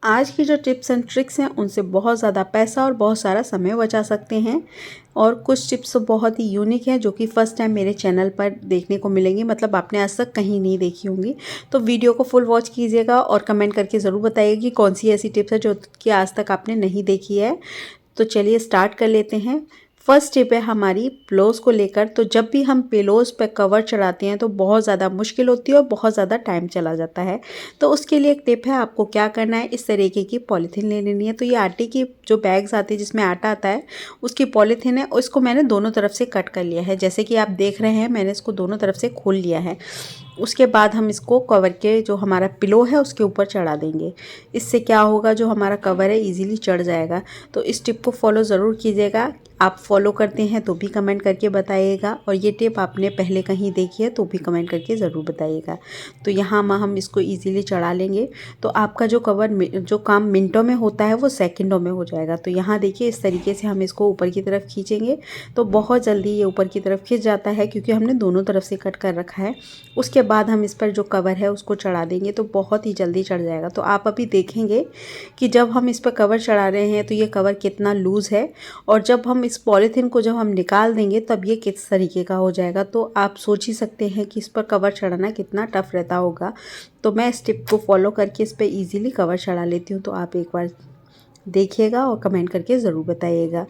आज की जो टिप्स एंड ट्रिक्स हैं उनसे बहुत ज़्यादा पैसा और बहुत सारा समय बचा सकते हैं। और कुछ टिप्स तो बहुत ही यूनिक हैं जो कि फ़र्स्ट टाइम मेरे चैनल पर देखने को मिलेंगी, मतलब आपने आज तक कहीं नहीं देखी होंगी। तो वीडियो को फुल वॉच कीजिएगा और कमेंट करके ज़रूर बताइएगा कि कौन सी ऐसी टिप्स है जो कि आज तक आपने नहीं देखी है। तो चलिए स्टार्ट कर लेते हैं। फर्स्ट टिप है हमारी पिलोज़ को लेकर। तो जब भी हम पिलोज़ पे कवर चढ़ाते हैं तो बहुत ज़्यादा मुश्किल होती है और बहुत ज़्यादा टाइम चला जाता है। तो उसके लिए एक टिप है, आपको क्या करना है, इस तरीके की पॉलीथीन ले लेनी है। तो ये आटे की जो बैग्स आती है जिसमें आटा आता है उसकी पॉलीथीन है, और इसको मैंने दोनों तरफ से कट कर लिया है। जैसे कि आप देख रहे हैं मैंने इसको दोनों तरफ से खोल लिया है। उसके बाद हम इसको कवर के जो हमारा पिलो है उसके ऊपर चढ़ा देंगे। इससे क्या होगा, जो हमारा कवर है इजीली चढ़ जाएगा। तो इस टिप को फॉलो ज़रूर कीजिएगा। आप फॉलो करते हैं तो भी कमेंट करके बताइएगा, और ये टिप आपने पहले कहीं देखी है तो भी कमेंट करके ज़रूर बताइएगा। तो यहाँ हम इसको इजीली चढ़ा लेंगे। तो आपका जो कवर जो काम मिनटों में होता है वो सेकंडों में हो जाएगा। तो यहाँ देखिए इस तरीके से हम इसको ऊपर की तरफ खींचेंगे तो बहुत जल्दी ये ऊपर की तरफ खिंच जाता है, क्योंकि हमने दोनों तरफ से कट कर रखा है। उसके बाद हम इस पर जो कवर है उसको चढ़ा देंगे तो बहुत ही जल्दी चढ़ जाएगा। तो आप अभी देखेंगे कि जब हम इस पर कवर चढ़ा रहे हैं तो ये कवर कितना लूज़ है, और जब हम इस पॉलीथीन को जब हम निकाल देंगे तब ये किस तरीके का हो जाएगा। तो आप सोच ही सकते हैं कि इस पर कवर चढ़ाना कितना टफ रहता होगा। तो मैं इस टिप को फॉलो करके इस पर ईजिली कवर चढ़ा लेती हूँ। तो आप एक बार देखिएगा और कमेंट करके ज़रूर बताइएगा।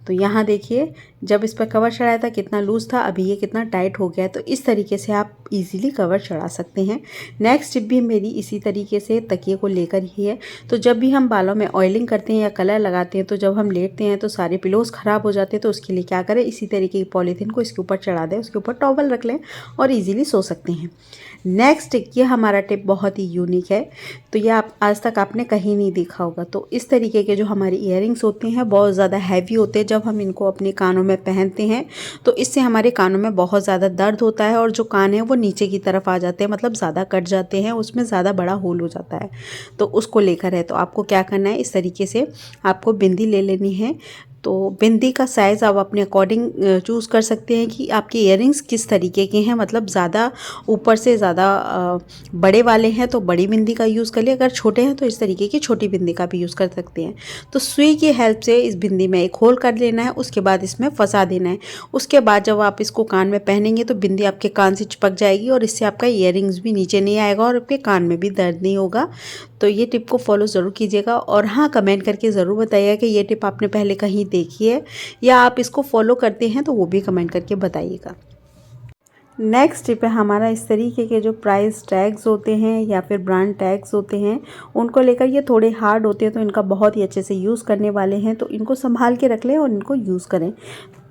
तो यहाँ देखिए जब इस पर कवर चढ़ाया था कितना लूज़ था, अभी ये कितना टाइट हो गया है। तो इस तरीके से आप इजीली कवर चढ़ा सकते हैं। नेक्स्ट टिप भी मेरी इसी तरीके से तकिए को लेकर ही है। तो जब भी हम बालों में ऑयलिंग करते हैं या कलर लगाते हैं तो जब हम लेटते हैं तो सारे पिलोज़ ख़राब हो जाते हैं। तो उसके लिए क्या करें, इसी तरीके की पॉलीथीन को इसके ऊपर चढ़ा दें, उसके ऊपर टॉवल रख लें और ईजिली सो सकते हैं। नेक्स्ट ये हमारा टिप बहुत ही यूनिक है। तो ये आप आज तक आपने कहीं नहीं देखा होगा। तो इस तरीके के जो हमारे इयररिंग्स होते हैं बहुत ज़्यादा हैवी होते हैं। जब हम इनको अपने कानों में पहनते हैं तो इससे हमारे कानों में बहुत ज़्यादा दर्द होता है, और जो कान है वो नीचे की तरफ आ जाते हैं, मतलब ज़्यादा कट जाते हैं, उसमें ज़्यादा बड़ा होल हो जाता है। तो उसको लेकर है, तो आपको क्या करना है, इस तरीके से आपको बिंदी ले लेनी है। तो बिंदी का साइज़ आप अपने अकॉर्डिंग चूज़ कर सकते हैं कि आपके इयररिंग्स किस तरीके के हैं, मतलब ज़्यादा ऊपर से ज़्यादा बड़े वाले हैं तो बड़ी बिंदी का यूज़ कर लिए, अगर छोटे हैं तो इस तरीके की छोटी बिंदी का भी यूज़ कर सकते हैं। तो सुई की हेल्प से इस बिंदी में एक होल कर लेना है, उसके बाद इसमें फंसा देना है। उसके बाद जब आप इसको कान में पहनेंगे तो बिंदी आपके कान से चिपक जाएगी, और इससे आपका इयररिंग्स भी नीचे नहीं आएगा और आपके कान में भी दर्द नहीं होगा। तो ये टिप को फॉलो ज़रूर कीजिएगा, और हाँ कमेंट करके ज़रूर बताइएगा कि ये टिप आपने पहले कहीं देखी है या आप इसको फॉलो करते हैं, तो वो भी कमेंट करके बताइएगा। नेक्स्ट टिप है हमारा, इस तरीके के जो प्राइस टैग्स होते हैं या फिर ब्रांड टैग्स होते हैं उनको लेकर, ये थोड़े हार्ड होते हैं तो इनका बहुत ही अच्छे से यूज़ करने वाले हैं। तो इनको संभाल के रख लें और इनको यूज़ करें।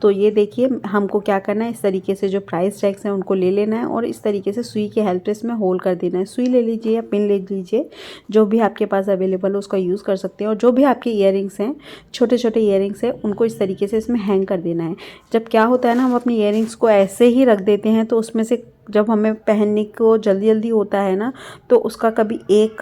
तो ये देखिए हमको क्या करना है, इस तरीके से जो प्राइस टैग्स हैं उनको ले लेना है और इस तरीके से सुई के हेल्प से इसमें होल कर देना है। सुई ले लीजिए या पिन ले लीजिए, जो भी आपके पास अवेलेबल हो उसका यूज़ कर सकते हैं। और जो भी आपके इयररिंग्स हैं, छोटे छोटे इयररिंग्स हैं, उनको इस तरीके से इसमें हैंग कर देना है। जब क्या होता है ना, हम अपनी इयररिंग्स को ऐसे ही रख देते हैं तो उसमें से जब हमें पहनने को जल्दी जल्दी होता है ना, तो उसका कभी एक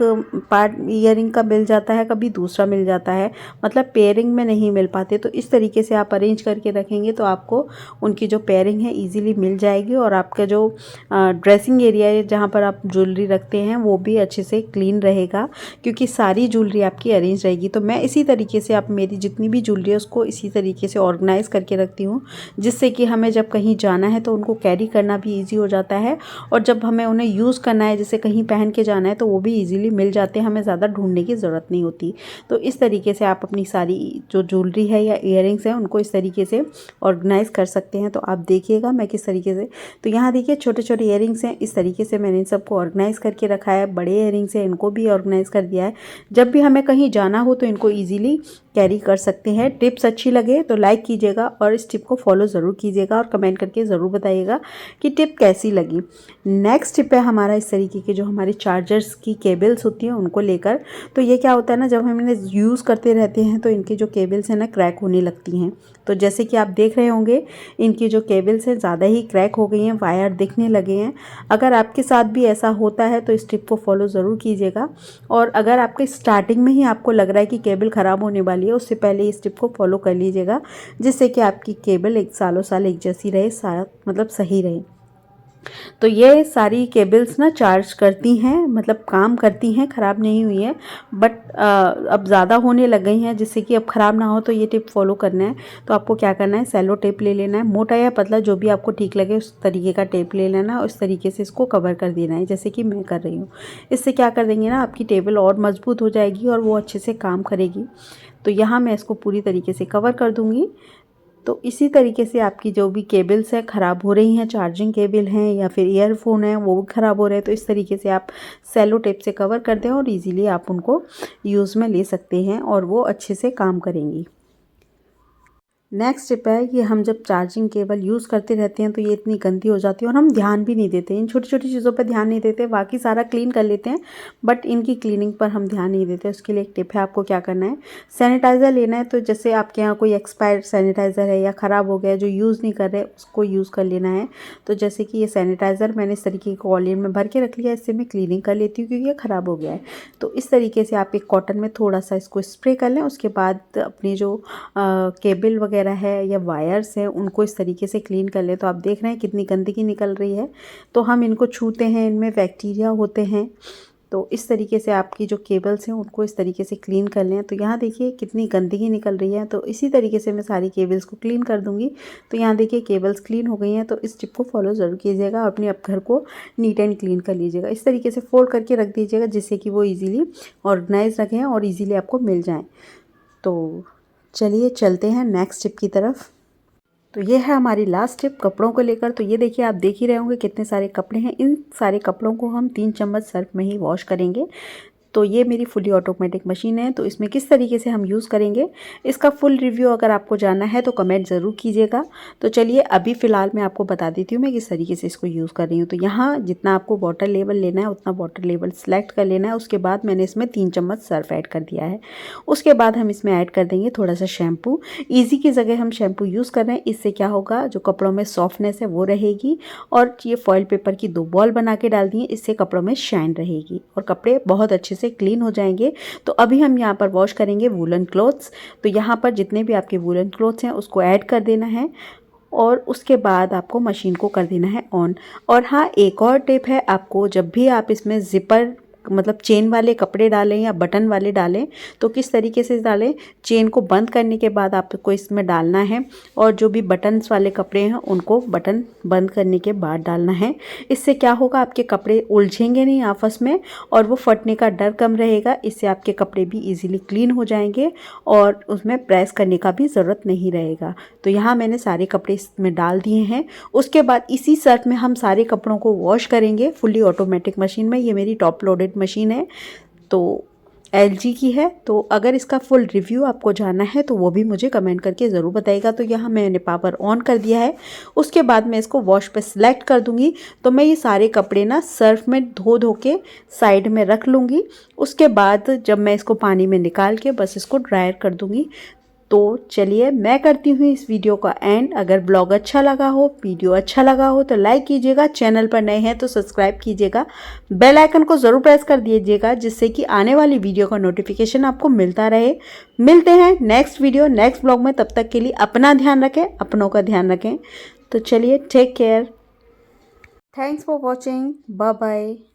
पार्ट इयररिंग का मिल जाता है, कभी दूसरा मिल जाता है, मतलब पेयरिंग में नहीं मिल पाते। तो इस तरीके से आप अरेंज करके रखेंगे तो आपको उनकी जो पेयरिंग है इजीली मिल जाएगी, और आपका जो ड्रेसिंग एरिया है जहाँ पर आप ज्वेलरी रखते हैं वो भी अच्छे से क्लीन रहेगा, क्योंकि सारी ज्वेलरी आपकी अरेंज रहेगी। तो मैं इसी तरीके से आप मेरी जितनी भी ज्वेलरी है उसको इसी तरीके से ऑर्गेनाइज़ करके रखती हूँ, जिससे कि हमें जब कहीं जाना है तो उनको कैरी करना भी ईजी हो जाता है, और जब हमें उन्हें यूज़ करना है, जैसे कहीं पहन के जाना है, तो वो भी इजीली मिल जाते हैं, हमें ज़्यादा ढूंढने की ज़रूरत नहीं होती। तो इस तरीके से आप अपनी सारी जो ज्वेलरी है या इयररिंग्स हैं उनको इस तरीके से ऑर्गेनाइज़ कर सकते हैं। तो आप देखिएगा मैं किस तरीके से, तो यहाँ देखिए छोटे छोटे इयररिंग्स हैं, इस तरीके से मैंने इन सबको ऑर्गेनाइज़ करके रखा है। बड़े इयररिंग्स हैं, इनको भी ऑर्गेनाइज़ कर दिया है। जब भी हमें कहीं जाना हो तो इनको ईजिली कैरी कर सकते हैं। टिप्स अच्छी लगे तो लाइक कीजिएगा और इस टिप को फॉलो ज़रूर कीजिएगा, और कमेंट करके ज़रूर बताइएगा कि टिप कैसी लगी। नेक्स्ट टिप है हमारा, इस तरीके के जो हमारे चार्जर्स की केबल्स होती हैं उनको लेकर। तो ये क्या होता है ना, जब हम इन्हें यूज़ करते रहते हैं तो इनकी जो केबल्स हैं ना क्रैक होने लगती हैं। तो जैसे कि आप देख रहे होंगे इनकी जो केबल्स हैं ज़्यादा ही क्रैक हो गई हैं, वायर दिखने लगे हैं। अगर आपके साथ भी ऐसा होता है तो इस टिप को फॉलो ज़रूर कीजिएगा, और अगर आपके स्टार्टिंग में ही आपको लग रहा है कि केबल ख़राब होने वाली है, उससे पहले इस टिप को फॉलो कर लीजिएगा, जिससे कि आपकी केबल एक सालों साल एक जैसी रहे, मतलब सही रहे। तो ये सारी केबल्स ना चार्ज करती हैं, मतलब काम करती हैं, ख़राब नहीं हुई है। बट अब ज़्यादा होने लग गई हैं, जिससे कि अब ख़राब ना हो। तो ये टिप फॉलो करना है। तो आपको क्या करना है, सेलो टेप ले लेना है, मोटा या पतला जो भी आपको ठीक लगे उस तरीके का टेप ले लेना है। उस तरीके से इसको कवर कर देना है, जैसे कि मैं कर रही हूँ। इससे क्या कर देंगे ना, आपकी टेबल और मजबूत हो जाएगी और वो अच्छे से काम करेगी। तो यहाँ मैं इसको पूरी तरीके से कवर कर दूँगी। तो इसी तरीके से आपकी जो भी केबल्स हैं ख़राब हो रही हैं, चार्जिंग केबल हैं या फिर ईयरफोन है वो भी ख़राब हो रहे हैं, तो इस तरीके से आप सेलो टेप से कवर कर दें और इजीली आप उनको यूज़ में ले सकते हैं और वो अच्छे से काम करेंगी। नेक्स्ट स्टेप है कि हम जब चार्जिंग केबल यूज़ करते रहते हैं तो ये इतनी गंदी हो जाती है और हम ध्यान भी नहीं देते, इन छोटी छोटी चीज़ों पर ध्यान नहीं देते, बाकी सारा क्लीन कर लेते हैं बट इनकी क्लीनिंग पर हम ध्यान नहीं देते। उसके लिए एक टिप है, आपको क्या करना है, सैनिटाइज़र लेना है। तो जैसे आपके यहाँ कोई एक्सपायर्ड सैनिटाइज़र है या ख़राब हो गया जो यूज़ नहीं कर रहे, उसको यूज़ कर लेना है। तो जैसे कि ये सैनिटाइज़र मैंने इस तरीके को वॉल्यूम में भर के रख लिया, इससे मैं क्लीनिंग कर लेती हूँ क्योंकि ये ख़राब हो गया है। तो इस तरीके से आप एक कॉटन में थोड़ा सा इसको स्प्रे कर लें। उसके बाद अपनी जो केबल वगैरह है या वायर्स हैं उनको इस तरीके से क्लीन कर लें। तो आप देख रहे हैं कितनी गंदगी निकल रही है। तो हम इनको छूते हैं, इनमें बैक्टीरिया होते हैं। तो इस तरीके से आपकी जो केबल्स हैं उनको इस तरीके से क्लीन कर लें। तो यहाँ देखिए कितनी गंदगी निकल रही है। तो इसी तरीके से मैं सारी केबल्स को क्लीन कर दूँगी। तो यहाँ देखिए केबल्स क्लीन हो गई हैं। तो इस टिप को फॉलो ज़रूर कीजिएगा और अपने आप घर को नीट एंड क्लीन कर लीजिएगा। इस तरीके से फोल्ड करके रख दीजिएगा जिससे कि वो ईज़िली ऑर्गेनाइज रखें और ईज़िली आपको मिल जाएँ। तो चलिए चलते हैं नेक्स्ट टिप की तरफ। तो ये है हमारी लास्ट टिप कपड़ों को लेकर। तो ये देखिए, आप देख ही रहे होंगे कितने सारे कपड़े हैं। इन सारे कपड़ों को हम 3 चम्मच सर्फ में ही वॉश करेंगे। तो ये मेरी फुली ऑटोमेटिक मशीन है। तो इसमें किस तरीके से हम यूज़ करेंगे, इसका फुल रिव्यू अगर आपको जानना है तो कमेंट ज़रूर कीजिएगा। तो चलिए अभी फ़िलहाल मैं आपको बता देती हूँ मैं किस तरीके से इसको यूज़ कर रही हूँ। तो यहाँ जितना आपको वाटर लेवल लेना है उतना वाटर लेवल सेलेक्ट कर लेना है। उसके बाद मैंने इसमें 3 चम्मच सर्फ ऐड कर दिया है। उसके बाद हम इसमें ऐड कर देंगे थोड़ा सा शैम्पू। ईजी की जगह हम शैम्पू यूज़ कर रहे हैं। इससे क्या होगा, जो कपड़ों में सॉफ्टनेस है वो रहेगी। और ये फॉइल पेपर की 2 बॉल बना के डाल दिए, इससे कपड़ों में शाइन रहेगी और कपड़े बहुत अच्छे से क्लीन हो जाएंगे। तो अभी हम यहाँ पर वॉश करेंगे वूलन क्लॉथ्स। तो यहाँ पर जितने भी आपके वूलन क्लॉथ्स हैं उसको ऐड कर देना है और उसके बाद आपको मशीन को कर देना है ऑन। और हाँ, एक और टिप है, आपको जब भी आप इसमें ज़िपर मतलब चेन वाले कपड़े डालें या बटन वाले डालें तो किस तरीके से डालें, चेन को बंद करने के बाद आपको इसमें डालना है और जो भी बटन्स वाले कपड़े हैं उनको बटन बंद करने के बाद डालना है। इससे क्या होगा, आपके कपड़े उलझेंगे नहीं आपस में और वो फटने का डर कम रहेगा। इससे आपके कपड़े भी इजीली क्लीन हो जाएंगे और उसमें प्रेस करने का भी ज़रूरत नहीं रहेगा। तो यहाँ मैंने सारे कपड़े इसमें डाल दिए हैं। उसके बाद इसी सर्फ में हम सारे कपड़ों को वॉश करेंगे फुली ऑटोमेटिक मशीन में। ये मेरी टॉप लोडेड मशीन है, तो LG की है। तो अगर इसका फुल रिव्यू आपको जानना है तो वो भी मुझे कमेंट करके ज़रूर बताइएगा। तो यहाँ मैंने पावर ऑन कर दिया है। उसके बाद मैं इसको वॉश पे सिलेक्ट कर दूँगी। तो मैं ये सारे कपड़े ना सर्फ में धो के साइड में रख लूँगी। उसके बाद जब मैं इसको पानी में निकाल के बस इसको ड्रायर कर दूँगी। तो चलिए मैं करती हूँ इस वीडियो का एंड। अगर ब्लॉग अच्छा लगा हो, वीडियो अच्छा लगा हो तो लाइक कीजिएगा, चैनल पर नए हैं तो सब्सक्राइब कीजिएगा, बेल आइकन को ज़रूर प्रेस कर दीजिएगा जिससे कि आने वाली वीडियो का नोटिफिकेशन आपको मिलता रहे। मिलते हैं नेक्स्ट वीडियो नेक्स्ट ब्लॉग में। तब तक के लिए अपना ध्यान रखें, अपनों का ध्यान रखें। तो चलिए take care, thanks for watching, bye bye.